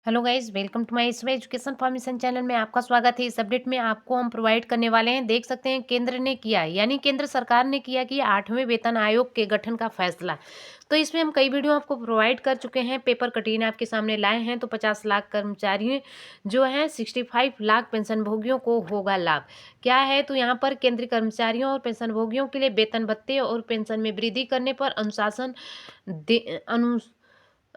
Hello guys, welcome to my इसवे education formation channel में आपका स्वागत है। इस अपडेट में आपको हम प्रोवाइड करने वाले हैं। देख सकते हैं केंद्र ने किया यानी केंद्र सरकार ने किया कि 8वें वेतन आयोग के गठन का फैसला। तो इसमें हम कई वीडियो आपको प्रोवाइड कर चुके हैं, पेपर कटीन आपके सामने लाए हैं। तो 50 लाख कर्मचारी जो हैं 65 लाख पेंशन भोगियों को होगा लाभ। क्या है तो यहाँ पर केंद्रीय कर्मचारियों और पेंशन भोगियों के लिए वेतन भत्ते और पेंशन में वृद्धि करने पर अनुशासन दे अनु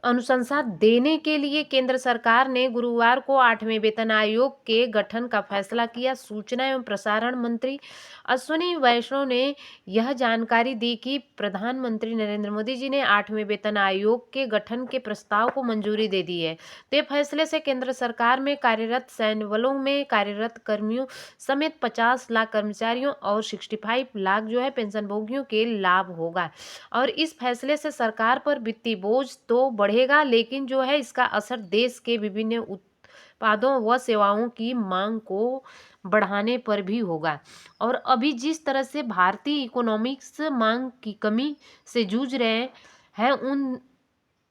अनुशंसा देने के लिए केंद्र सरकार ने गुरुवार को 8वें वेतन आयोग के गठन का फैसला किया। सूचना एवं प्रसारण मंत्री अश्विनी वैष्णव ने यह जानकारी दी कि प्रधानमंत्री नरेंद्र मोदी जी ने 8वें वेतन आयोग के गठन के प्रस्ताव को मंजूरी दे दी है। ते फैसले से केंद्र सरकार में कार्यरत सैन्य बलों में कार्यरत कर्मियों समेत 50 लाख कर्मचारियों और 65 लाख जो है पेंशन भोगियों के लाभ होगा। और इस फैसले से सरकार पर वित्तीय बोझ तो बढ़ेगा, लेकिन जो है इसका असर देश के विभिन्न उत्पादों व सेवाओं की मांग को बढ़ाने पर भी होगा। और अभी जिस तरह से भारतीय इकोनॉमिक्स मांग की कमी से जूझ रहे हैं उन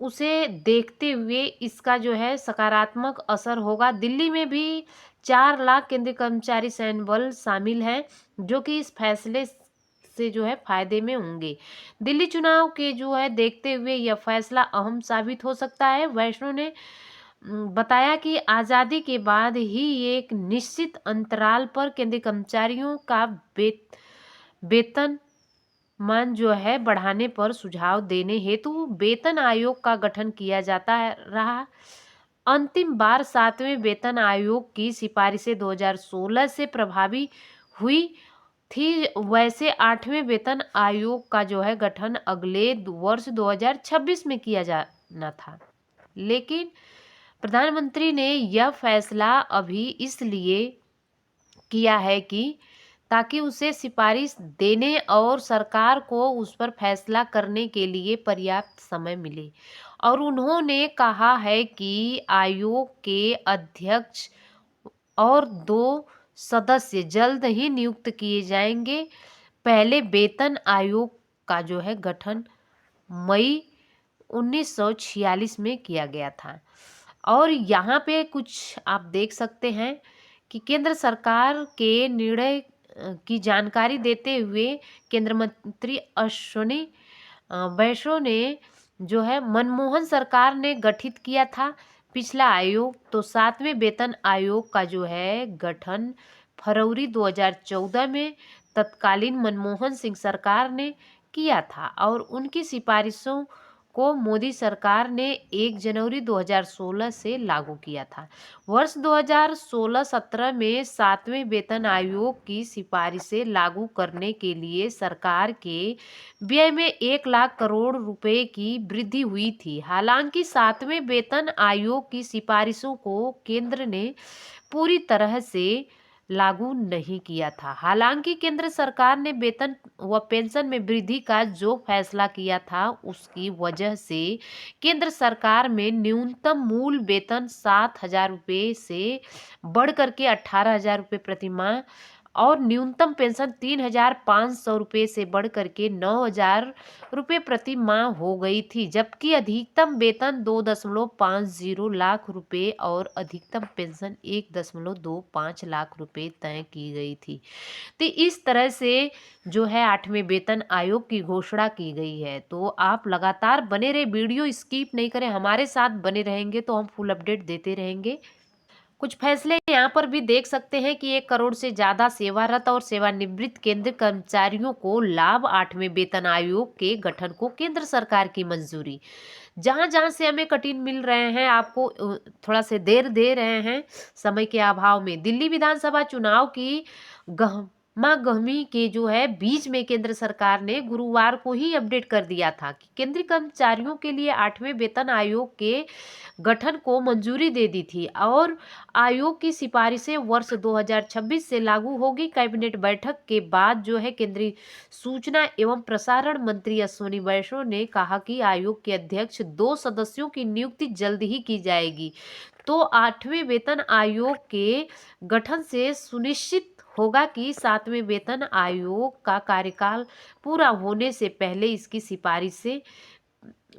उसे देखते हुए इसका जो है सकारात्मक असर होगा। दिल्ली में भी 4 लाख केंद्रीय कर्मचारी सैन्य बल शामिल हैं, जो कि इस फैसले से जो है फायदे में होंगे। दिल्ली चुनाव के जो है देखते हुए यह फैसला अहम साबित हो सकता है। वैष्णव ने बताया कि आज़ादी के बाद ही एक निश्चित अंतराल पर केंद्रीय कर्मचारियों का वेतन मान जो है बढ़ाने पर सुझाव देने हेतु वेतन आयोग का गठन किया जाता रहा। अंतिम बार 7वें वेतन आयोग की सिफारिशें 2016 से प्रभावी हुई थी। वैसे 8वें वेतन आयोग का जो है गठन अगले वर्ष 2026 में किया जाना था, लेकिन प्रधानमंत्री ने यह फैसला अभी इसलिए किया है कि ताकि उसे सिफारिश देने और सरकार को उस पर फैसला करने के लिए पर्याप्त समय मिले। और उन्होंने कहा है कि आयोग के अध्यक्ष और 2 सदस्य जल्द ही नियुक्त किए जाएंगे। पहले वेतन आयोग का जो है गठन मई 1946 में किया गया था। और यहाँ पे कुछ आप देख सकते हैं कि केंद्र सरकार के निर्णय की जानकारी देते हुए केंद्र मंत्री अश्विनी वैष्णव ने जो है मनमोहन सरकार ने गठित किया था पिछला आयोग। तो 7वें वेतन आयोग का जो है गठन फरवरी 2014 में तत्कालीन मनमोहन सिंह सरकार ने किया था और उनकी सिफारिशों को मोदी सरकार ने 1 जनवरी 2016 से लागू किया था। वर्ष 2016-17 में 7वें वेतन आयोग की सिफारिशें लागू करने के लिए सरकार के व्यय में 1 लाख करोड़ रुपए की वृद्धि हुई थी। हालांकि 7वें वेतन आयोग की सिफारिशों को केंद्र ने पूरी तरह से लागू नहीं किया था। हालांकि केंद्र सरकार ने वेतन व पेंशन में वृद्धि का जो फैसला किया था उसकी वजह से केंद्र सरकार में न्यूनतम मूल वेतन 7,000 रुपये से बढ़ करके 18,000 रुपये प्रति माह और न्यूनतम पेंशन 3,500 रुपये से बढ़ करके 9,000 रुपये प्रति माह हो गई थी, जबकि अधिकतम वेतन 2.50 लाख रुपए और अधिकतम पेंशन 1.25 लाख रुपए तय की गई थी। तो इस तरह से जो है 8वें वेतन आयोग की घोषणा की गई है। तो आप लगातार बने रहे, वीडियो स्किप नहीं करें, हमारे साथ बने रहेंगे तो हम फुल अपडेट देते रहेंगे। कुछ फैसले यहाँ पर भी देख सकते हैं कि 1 करोड़ से ज्यादा सेवारत और सेवानिवृत्त केंद्रीय कर्मचारियों को लाभ। 8वें वेतन आयोग के गठन को केंद्र सरकार की मंजूरी। जहां जहां से हमें कठिन मिल रहे हैं, आपको थोड़ा से देर दे रहे हैं समय के अभाव में। दिल्ली विधानसभा चुनाव की गहमागहमी के जो है बीच में केंद्र सरकार ने गुरुवार को ही अपडेट कर दिया था कि केंद्रीय कर्मचारियों के लिए 8वें वेतन आयोग के गठन को मंजूरी दे दी थी और आयोग की सिफारिशें वर्ष 2026 से लागू होगी। कैबिनेट बैठक के बाद जो है केंद्रीय सूचना एवं प्रसारण मंत्री अश्विनी वैष्णव ने कहा कि आयोग के अध्यक्ष 2 सदस्यों की नियुक्ति जल्द ही की जाएगी। तो 8वें वेतन आयोग के गठन से सुनिश्चित होगा कि 7वें वेतन आयोग का कार्यकाल पूरा होने से पहले इसकी सिफारिशें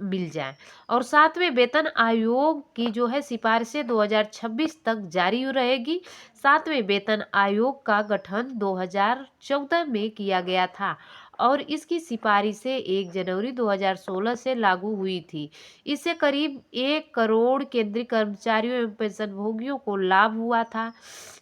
मिल जाए। और 7वें वेतन आयोग की जो है सिफारिशें 2026 तक जारी रहेगी। 7वें वेतन आयोग का गठन 2014 में किया गया था और इसकी सिफारिशें 1 जनवरी 2016 से लागू हुई थी। इससे करीब 1 करोड़ केंद्रीय कर्मचारियों एवं पेंशनभोगियों को लाभ हुआ था।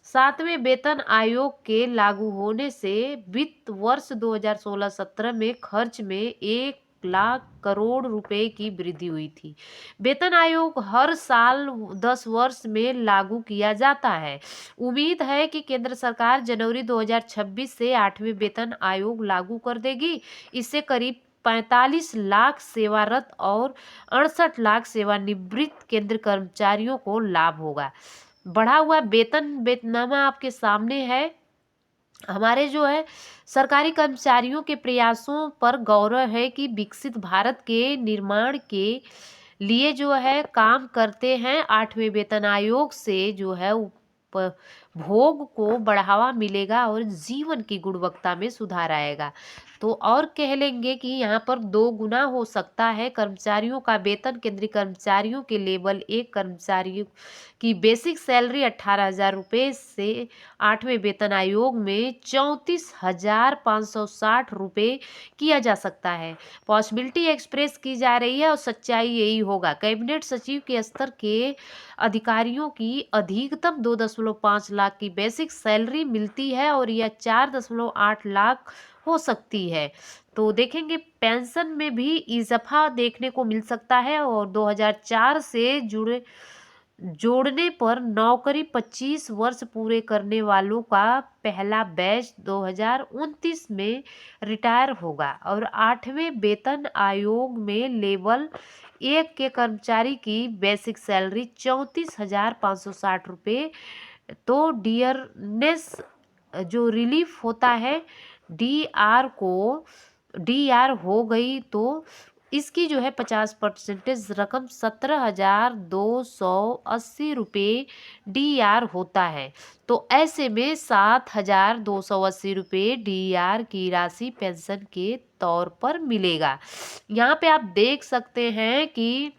7वें वेतन आयोग के लागू होने से वित्त वर्ष 2016-17 में खर्च में 1 लाख करोड़ रुपए की वृद्धि हुई थी। वेतन आयोग हर साल 10 वर्ष में लागू किया जाता है। उम्मीद है कि केंद्र सरकार जनवरी 2026 से 8वें वेतन आयोग लागू कर देगी। इससे करीब 45 लाख सेवारत और 68 लाख सेवानिवृत्त केंद्र कर्मचारियों को लाभ होगा। बढ़ा हुआ वेतननामा आपके सामने है। हमारे जो है सरकारी कर्मचारियों के प्रयासों पर गौरव है कि विकसित भारत के निर्माण के लिए जो है काम करते हैं। 8वें वेतन आयोग से जो है भोग को बढ़ावा मिलेगा और जीवन की गुणवत्ता में सुधार आएगा। तो और कह लेंगे कि यहाँ पर 2 गुना हो सकता है कर्मचारियों का वेतन। केंद्रीय कर्मचारियों के लेवल 1 कर्मचारियों की बेसिक सैलरी 18,000 रुपये से 8वें वेतन आयोग में 34,560 रुपये किया जा सकता है। पॉसिबिलिटी एक्सप्रेस की जा रही है और सच्चाई यही होगा। कैबिनेट सचिव के स्तर के अधिकारियों की अधिकतम 2.5 लाख की बेसिक सैलरी मिलती है और यह 4.8 लाख हो सकती है। तो देखेंगे पेंशन में भी इजाफा देखने को मिल सकता है और 2004 से जोड़ने पर नौकरी 25 वर्ष पूरे करने वालों का पहला बैच 2029 में रिटायर होगा और 8वें वेतन आयोग में लेवल 1 के कर्मचारी की बेसिक सैलरी 34,560 रुपये। तो डियरनेस जो रिलीफ होता है डीआर हो गई तो इसकी जो है 50% रकम 17,280 रुपये डीआर होता है। तो ऐसे में 7,280 रुपये डीआर की राशि पेंशन के तौर पर मिलेगा। यहाँ पे आप देख सकते हैं कि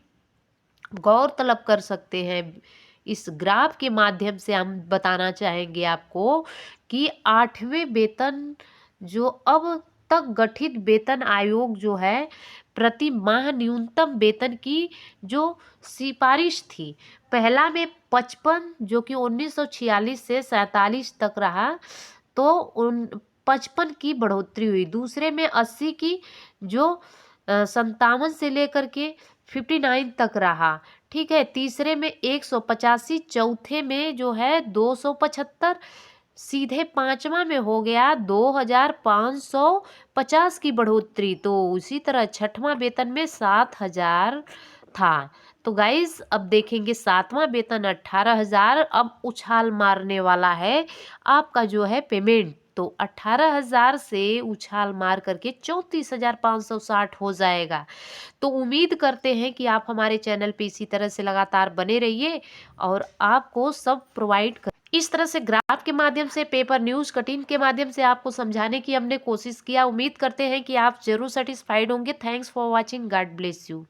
गौर तलब कर सकते हैं। इस ग्राफ के माध्यम से हम बताना चाहेंगे आपको कि 8वें वेतन जो अब तक गठित वेतन आयोग जो है प्रति माह न्यूनतम वेतन की जो सिफारिश थी, पहला में 55 जो कि 1946 से 47 तक रहा तो 55 की बढ़ोतरी हुई। दूसरे में 80 की जो 57 से लेकर के 59 तक रहा। ठीक है। तीसरे में 185, चौथे में जो है 275, सीधे 5वां में हो गया 2,550 की बढ़ोतरी। तो उसी तरह 6वां वेतन में 7,000 था। तो गाइस अब देखेंगे 7वां वेतन 18,000 अब उछाल मारने वाला है आपका जो है पेमेंट। तो 18,000 से उछाल मार करके 34,560 हो जाएगा। तो उम्मीद करते हैं कि आप हमारे चैनल पे इसी तरह से लगातार बने रहिए और आपको सब प्रोवाइड कर इस तरह से ग्राफ के माध्यम से, पेपर न्यूज कटिंग के माध्यम से आपको समझाने की हमने कोशिश किया। उम्मीद करते हैं कि आप जरूर सेटिस्फाइड होंगे। Thanks for watching. God bless you.